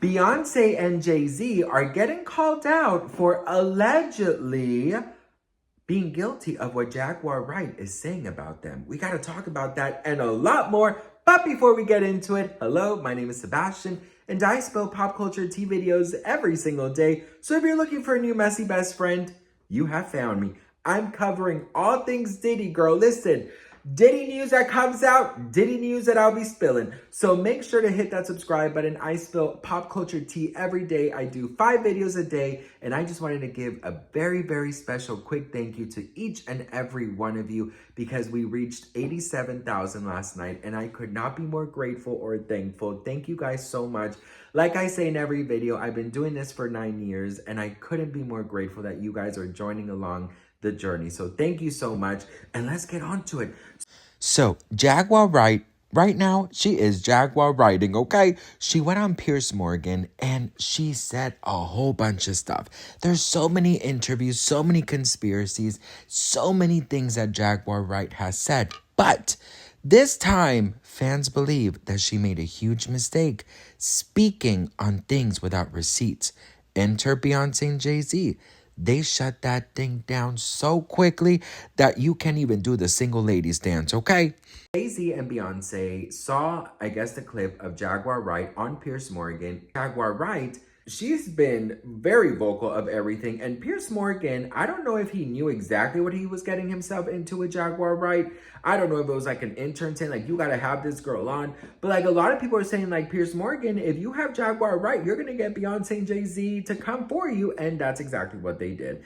Beyonce and Jay-Z are getting called out for allegedly being guilty of what Jaguar Wright is saying about them. We got to talk about that and a lot more. But before we get into it, hello, my name is Sebastian, and I spill pop culture tea videos every single day. So if you're looking for a new messy best friend, you have found me. I'm covering all things Diddy, girl. Listen, Diddy news that comes out, Diddy news that I'll be spilling. So make sure to hit that subscribe button. I spill pop culture tea every day. I do 5 videos a day. And I just wanted to give a very, very special quick thank you to each and every one of you because we reached 87,000 last night. And I could not be more grateful or thankful. Thank you guys so much. Like I say in every video, I've been doing this for 9 years. And I couldn't be more grateful that you guys are joining along the journey. So thank you so much, and let's get on to it. So Jaguar Wright, right now, she is Jaguar Writing, okay? She went on Piers Morgan and she said a whole bunch of stuff. There's so many interviews, so many conspiracies, so many things that Jaguar Wright has said. But this time, fans believe that she made a huge mistake speaking on things without receipts. Enter Beyonce and Jay-Z. They shut that thing down so quickly that you can't even do the single ladies dance, okay? Jay-Z and Beyonce saw, I guess, the clip of Jaguar Wright on Piers Morgan. Jaguar Wright, she's been very vocal of everything. And Piers Morgan, I don't know if he knew exactly what he was getting himself into with Jaguar Wright. I don't know if it was like an intern saying, like, you got to have this girl on. But like a lot of people are saying, like, Piers Morgan, if you have Jaguar Wright, you're going to get Beyonce and Jay-Z to come for you. And that's exactly what they did.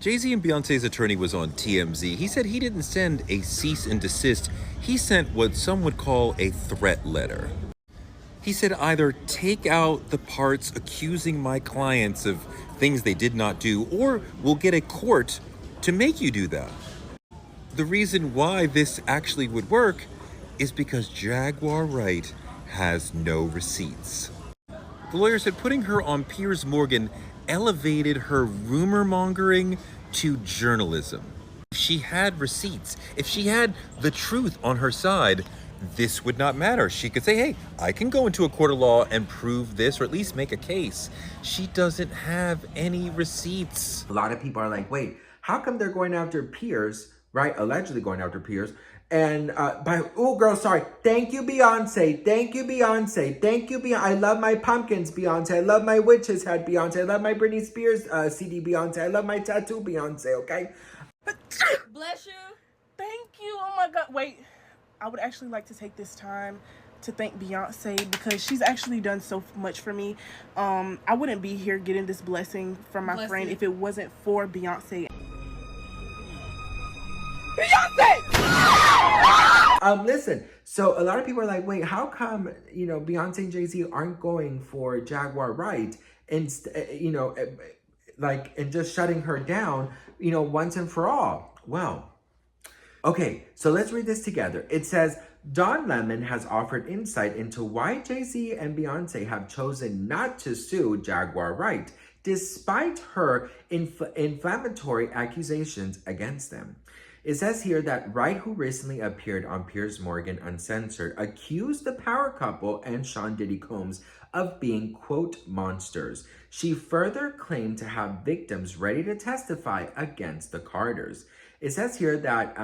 Jay-Z and Beyonce's attorney was on TMZ. He said he didn't send a cease and desist. He sent what some would call a threat letter. He said either take out the parts accusing my clients of things they did not do, or we'll get a court to make you do that. The reason why this actually would work is because Jaguar Wright has no receipts. The lawyer said putting her on Piers Morgan elevated her rumor mongering to journalism. If she had receipts, if she had the truth on her side, this would not matter. She could say, hey, I can go into a court of law and prove this, or at least make a case. She doesn't have any receipts. A lot of people are like, wait, how come they're going after Piers, right? Allegedly going after Piers. And oh, girl, sorry. Thank you, Beyonce. Thank you, Beyonce. Thank you, Beyonce. I love my pumpkins, Beyonce. I love my witch's hat, Beyonce. I love my Britney Spears CD, Beyonce. I love my tattoo, Beyonce, okay? Bless you. Thank you. Oh, my God. Wait. I would actually like to take this time to thank Beyonce because she's actually done so much for me. I wouldn't be here getting this blessing from my friend if it wasn't for Beyonce. Listen, so a lot of people are like, wait, how come, Beyonce and Jay-Z aren't going for Jaguar Wright and, and just shutting her down, once and for all? Well, okay, so let's read this together. It says, Don Lemon has offered insight into why Jay-Z and Beyonce have chosen not to sue Jaguar Wright, despite her inflammatory accusations against them. It says here that Wright, who recently appeared on Piers Morgan Uncensored, accused the power couple and Sean Diddy Combs of being, quote, monsters. She further claimed to have victims ready to testify against the Carters. It says here that,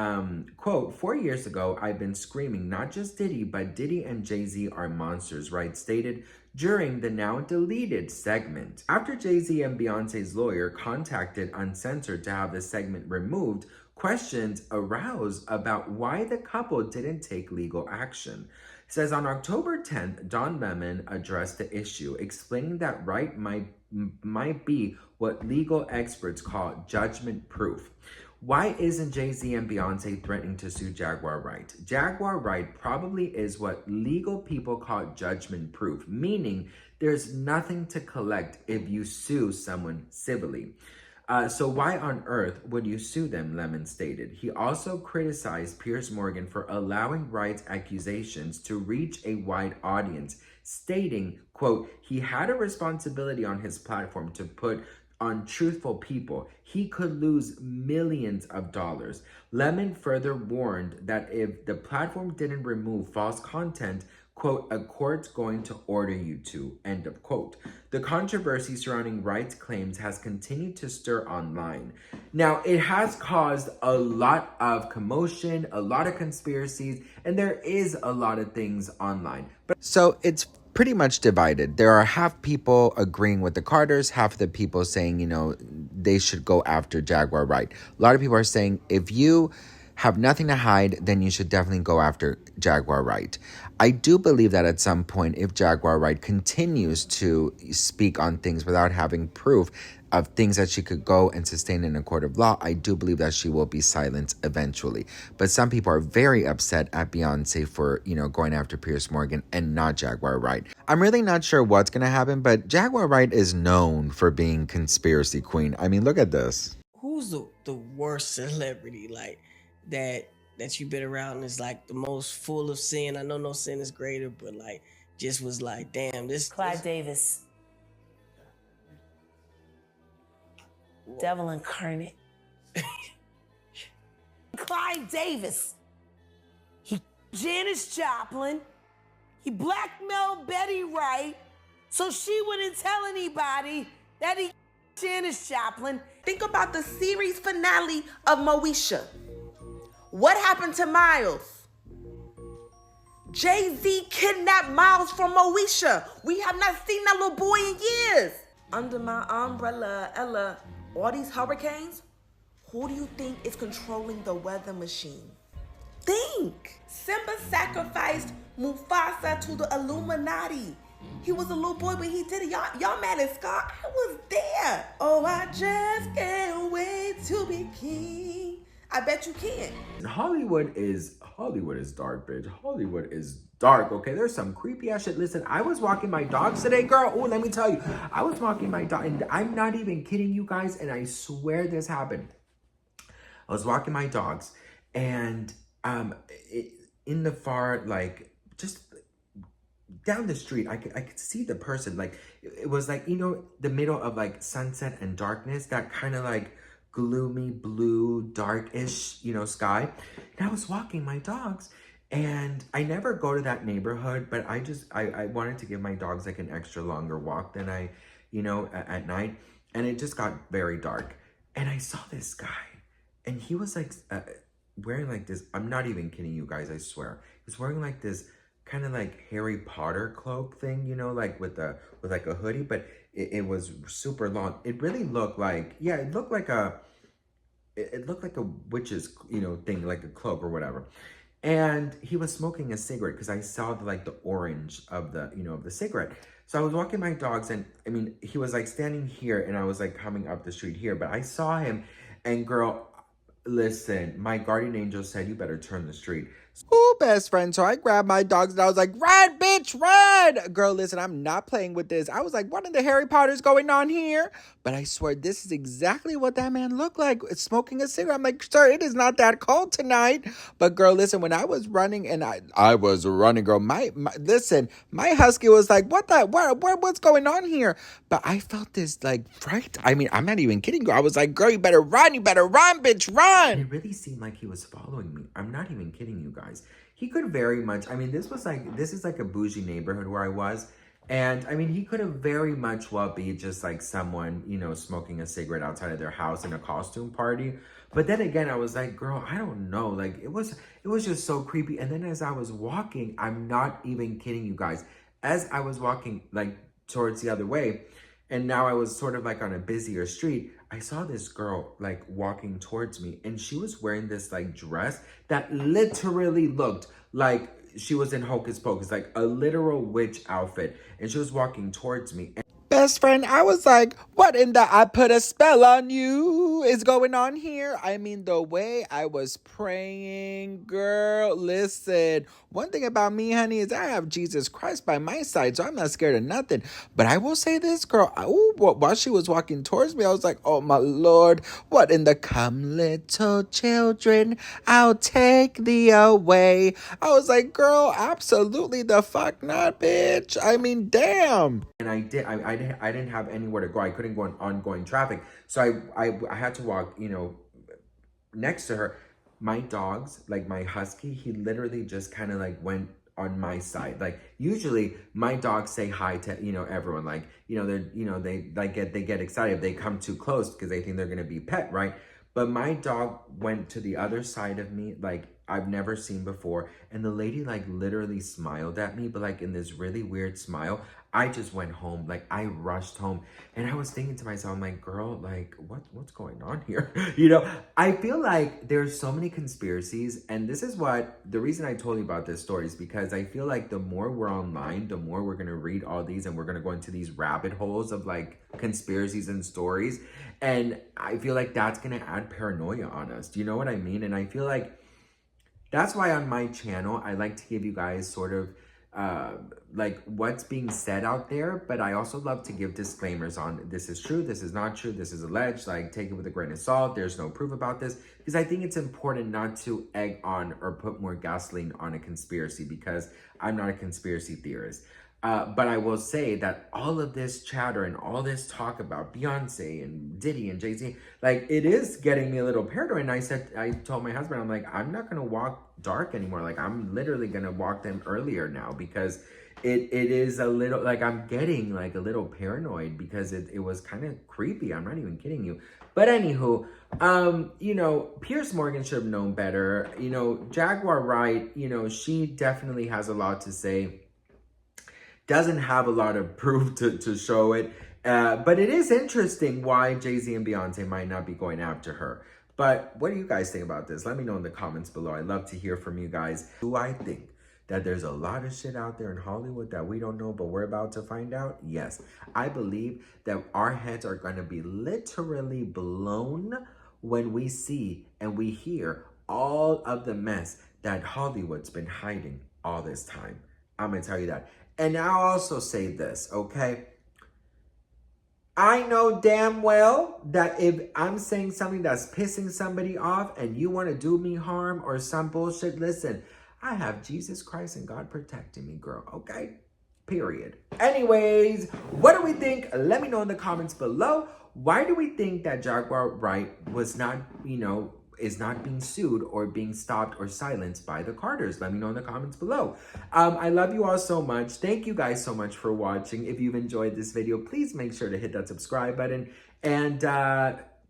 quote, 4 years ago, I've been screaming not just Diddy, but Diddy and Jay-Z are monsters, Wright stated during the now deleted segment. After Jay-Z and Beyonce's lawyer contacted Uncensored to have the segment removed, questions arose about why the couple didn't take legal action. It says on October 10th, Don Lemon addressed the issue, explaining that Wright might be what legal experts call judgment proof. Why isn't Jay-Z and Beyonce threatening to sue Jaguar Wright? Jaguar Wright probably is what legal people call judgment proof, meaning there's nothing to collect if you sue someone civilly. So why on earth would you sue them, Lemon stated. He also criticized Piers Morgan for allowing Wright's accusations to reach a wide audience, stating, quote, he had a responsibility on his platform to put on truthful people. He could lose millions of dollars. Lemon further warned that if the platform didn't remove false content, quote, a court's going to order you to, end of quote. The controversy surrounding Wright's claims has continued to stir online. Now, it has caused a lot of commotion, a lot of conspiracies, and there is a lot of things online. So it's pretty much divided. There are half people agreeing with the Carters, half of the people saying, they should go after Jaguar Wright. A lot of people are saying if you have nothing to hide, then you should definitely go after Jaguar Wright. I do believe that at some point, if Jaguar Wright continues to speak on things without having proof of things that she could go and sustain in a court of law, I do believe that she will be silenced eventually. But some people are very upset at Beyonce for, going after Piers Morgan and not Jaguar Wright. I'm really not sure what's going to happen, but Jaguar Wright is known for being conspiracy queen. I mean, look at this. Who's the worst celebrity, that you've been around and is the most full of sin? I know no sin is greater, but just was damn, Clive Davis. Devil incarnate. Clive Davis. He Janis Joplin. He blackmailed Betty Wright so she wouldn't tell anybody that he Janis Joplin. Think about the series finale of Moesha. What happened to Miles? Jay-Z kidnapped Miles from Moesha. We have not seen that little boy in years. Under my umbrella, Ella, all these hurricanes, who do you think is controlling the weather machine? Think. Simba sacrificed Mufasa to the Illuminati. He was a little boy when he did it. Y'all mad at Scar? I was there. Oh, I just can't wait to be king. I bet you can. Hollywood is dark, bitch. Hollywood is dark, okay? There's some creepy ass shit. Listen, I was walking my dogs today, girl. Oh, let me tell you. I was walking my dog, and I'm not even kidding you guys, and I swear this happened. I was walking my dogs, and in the far, just down the street, I could see the person. It was the middle of sunset and darkness, that kind of gloomy blue darkish sky. And I was walking my dogs, and I never go to that neighborhood, but I wanted to give my dogs an extra longer walk than I at night, and it just got very dark, and I saw this guy, and he was wearing this, I'm not even kidding you guys, I swear, he was wearing this kind of Harry Potter cloak thing, with a hoodie, but it was super long. It really looked it looked like a witch's, thing, like a cloak or whatever. And he was smoking a cigarette, because I saw the orange of the, of the cigarette. So I was walking my dogs, and I mean, he was standing here, and I was coming up the street here, but I saw him, and girl, listen, my guardian angel said, you better turn the street. Ooh, best friend. So I grabbed my dogs, and I was like, run, bitch, run. Girl, listen, I'm not playing with this. I was like, what in the Harry Potter's going on here? But I swear, this is exactly what that man looked like, smoking a cigarette. I'm like, sir, it is not that cold tonight. But girl, listen, when I was running, and I was running, girl, my husky was like, what's going on here? But I felt this fright. I mean, I'm not even kidding, girl. I was like, girl, you better run, bitch, run. And it really seemed like he was following me. I'm not even kidding you guys. He could very much, I mean, this is a bougie neighborhood where I was. And I mean, he could have very much well be just someone, smoking a cigarette outside of their house in a costume party. But then again, I was like, girl, I don't know. It was just so creepy. And then as I was walking, I'm not even kidding you guys, as I was walking towards the other way, and now I was sort of on a busier street, I saw this girl walking towards me, and she was wearing this dress that literally looked like she was in Hocus Pocus, a literal witch outfit, and she was walking towards me. Best friend, I was like, what in the I put a spell on you is going on here? I mean, the way I was praying, girl, listen. One thing about me, honey, is I have Jesus Christ by my side, so I'm not scared of nothing. But I will say this, girl, while she was walking towards me, I was like, oh my Lord, what in the come little children, I'll take thee away. I was like, girl, absolutely the fuck not, bitch. I mean, damn. And I didn't have anywhere to go. I couldn't go in ongoing traffic. So I had to walk, next to her. My dogs, my husky, he literally just kind of went on my side. Like usually my dogs say hi to, everyone. Like, they get excited if they come too close because they think they're gonna be pet, right? But my dog went to the other side of me, like I've never seen before. And the lady like literally smiled at me, but like in this really weird smile. I just went home, like I rushed home, and I was thinking to myself, I'm like, girl, like what's going on here? I feel like there's so many conspiracies, and this is the reason I told you about this story is because I feel like the more we're online, the more we're gonna read all these, and we're gonna go into these rabbit holes of like conspiracies and stories. And I feel like that's gonna add paranoia on us. Do you know what I mean? And I feel like that's why on my channel, I like to give you guys sort of like what's being said out there, but I also love to give disclaimers on this is true, this is not true, this is alleged, like take it with a grain of salt, there's no proof about this, because I think it's important not to egg on or put more gasoline on a conspiracy, because I'm not a conspiracy theorist. But I will say that all of this chatter and all this talk about Beyonce and Diddy and Jay-Z, like it is getting me a little paranoid. And I told my husband, I'm like, I'm not gonna walk dark anymore. Like I'm literally gonna walk them earlier now, because it is a little, like I'm getting like a little paranoid, because it was kind of creepy. I'm not even kidding you. But anywho, Piers Morgan should have known better. Jaguar Wright, she definitely has a lot to say. Doesn't have a lot of proof to show it. But it is interesting why Jay-Z and Beyonce might not be going after her. But what do you guys think about this? Let me know in the comments below. I'd love to hear from you guys. Do I think that there's a lot of shit out there in Hollywood that we don't know, but we're about to find out? Yes. I believe that our heads are going to be literally blown when we see and we hear all of the mess that Hollywood's been hiding all this time. I'm going to tell you that. And I'll also say this, okay? I know damn well that if I'm saying something that's pissing somebody off and you want to do me harm or some bullshit, listen, I have Jesus Christ and God protecting me, girl, okay? Period. Anyways, what do we think? Let me know in the comments below. Why do we think that Jaguar Wright was not, is not being sued or being stopped or silenced by the Carters? Let me know in the comments below. I love you all so much. Thank you guys so much for watching. If you've enjoyed this video, please make sure to hit that subscribe button and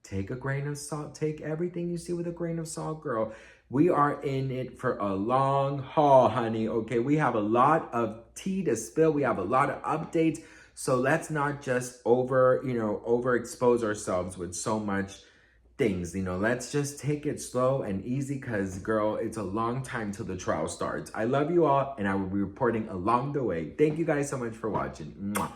take a grain of salt. Take everything you see with a grain of salt, girl. We are in it for a long haul, honey. Okay, we have a lot of tea to spill. We have a lot of updates. So let's not just overexpose ourselves with so much things. Let's just take it slow and easy, because girl, it's a long time till the trial starts. I love you all, and I will be reporting along the way. Thank you guys so much for watching. Mwah.